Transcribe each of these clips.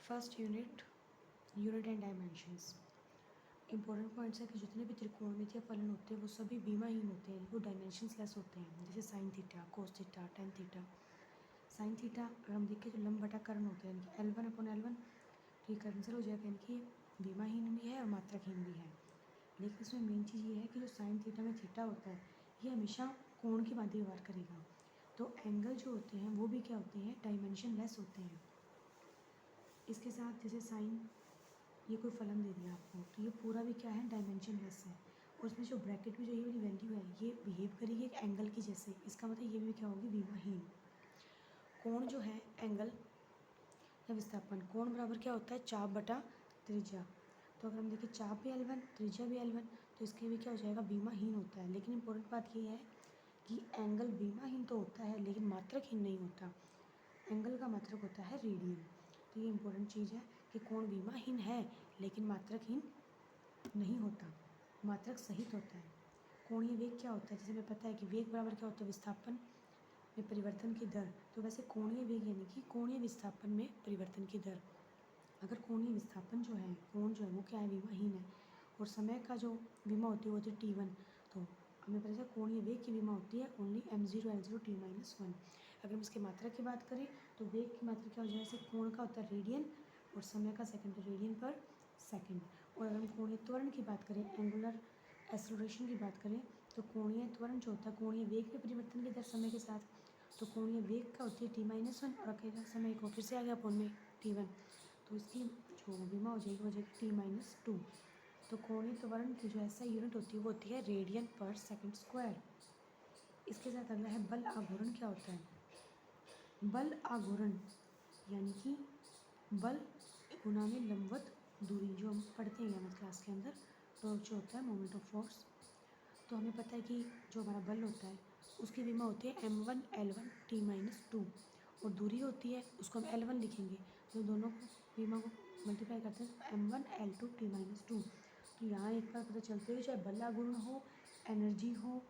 First unit and dimensions. Important points है कि जितने भी त्रिकोणमितीय फलन होते हैं वो सभी बीमाहीन होते हैं, वो डायमेंशंस लेस होते हैं। जैसे sine theta, cos theta, tan theta. Sine theta अगर हम देखें तो लंब बटा कर्ण होते हैं, यानी कि L1/L1, तो ये कैंसिल हो जाएगा, यानी कि बीमाहीन भी है और मात्रकहीन भी है। लेकिन इसमें मेन चीज़ ये है कि जो साइन थीटा में थीटा होता है ये हमेशा कोण की भांति व्यवहार करेगा। तो एंगल जो होते हैं वो भी क्या होते हैं, डायमेंशन लेस होते हैं। इसके साथ जैसे साइन, ये कोई फलन दे दिया आपको, तो ये पूरा भी क्या है, डायमेंशन लेस है। और इसमें जो ब्रैकेट में जो ये वाली वैल्यू है ये बिहेव करेगी एक एंगल की जैसे, इसका मतलब ये भी क्या होगी, बीमाहीन। कोण जो है एंगल या विस्थापन, कोण बराबर क्या होता है, चाप बटा त्रिज्या। तो अगर हम देखें चाप भी L1, त्रिज्या भी L1, तो इसके भी क्या हो जाएगा, बीमाहीन होता है। लेकिन इंपॉर्टेंट बात ये है कि एंगल बीमाहीन तो होता है लेकिन मात्रकहीन नहीं होता। एंगल का मात्रक होता है रेडियन। तो ये इंपॉर्टेंट चीज़ है कि कोण बीमाहीन है लेकिन मात्रकहीन नहीं होता, मात्रक सहित होता है। कोणीय वेग क्या होता है, जैसे हमें पता है कि वेग बराबर क्या होता है, विस्थापन में परिवर्तन की दर। तो वैसे कोणीय वेग यानी कि कोणीय विस्थापन में परिवर्तन की दर। अगर कोणीय विस्थापन जो है, कोण जो है वो क्या है, विमाहीन है, और समय का जो विमा होती है वो होती है T1, तो हमें पता चला कोणीय वेग की विमा होती है ओनली m0 l0 t-1। अगर हम इसके मात्रा की बात करें तो वेग की मात्रा क्या हो जाए, जैसे कोण का होता है रेडियन और समय का सेकंड, रेडियन पर सेकंड। और अगर हम कोणीय त्वरण की बात करें, एंगुलर एक्सेलरेशन की बात करें, तो कोणीय त्वरण जो होता है कोणीय वेग में परिवर्तन की दर समय के साथ, तो कोणीय वेग का होती है t-1 और अकेला समय को फिर से आ गया अपन में T1, तो इसकी जो विमा हो जाएगी वो हो जाएगी t-2। तो कोणीय त्वरण की जो ऐसा यूनिट होती है वो होती है रेडियन पर सेकंड स्क्वायर। इसके साथ अगला है बल आघूर्ण। क्या होता है बल आघूर्ण, यानी कि बल गुना में लंबवत दूरी, जो हम पढ़ते हैं गैमत क्लास के अंदर, तो जो होता है मोमेंट ऑफ फोर्स। तो हमें पता है कि जो हमारा बल होता है उसकी विमा होती है m1 l1 t-2, और दूरी होती है उसको हम l1 लिखेंगे, तो दोनों को विमा को मल्टीप्लाई करते हैं तो m1 l2 t-2। तो यहाँ एक बार पता चलते हुए चाहे बल आघूर्ण हो, एनर्जी हो,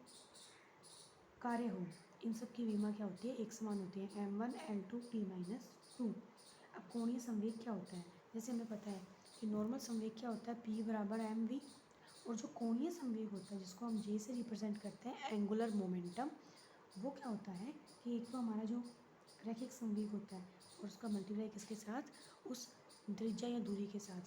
कार्य हो, इन सब की विमा क्या होती है, एक समान होती है m1 l2 t-2। अब कोणीय संवेग क्या होता है, जैसे हमें पता है कि नॉर्मल संवेग क्या होता है, p बराबर mv, और जो कोणीय संवेग होता है जिसको हम j से रिप्रेजेंट करते हैं, एंगुलर मोमेंटम, वो क्या होता है कि एक तो हमारा जो रैखिक संवेग होता है और उसका मल्टीप्लाई किसके साथ, उस त्रिज्या या दूरी के साथ।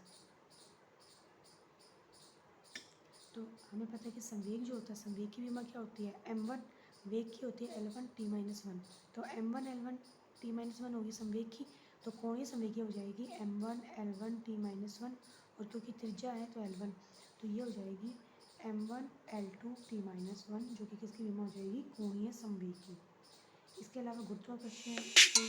तो हमें पता है कि संवेग जो होता है, संवेग की विमा क्या होती है, m1, वेग की होती है l1 t-1, तो m1 l1 t-1 होगी संवेग की, तो कोणीय संवेग हो जाएगी m1 l1 t-1, और क्योंकि त्रिज्या है तो l1, तो ये हो जाएगी m1 l2 t-1, जो कि किसकी विमा हो जाएगी, कोणीय संवेग की। इसके अलावा गुरुत्वाकर्षण जो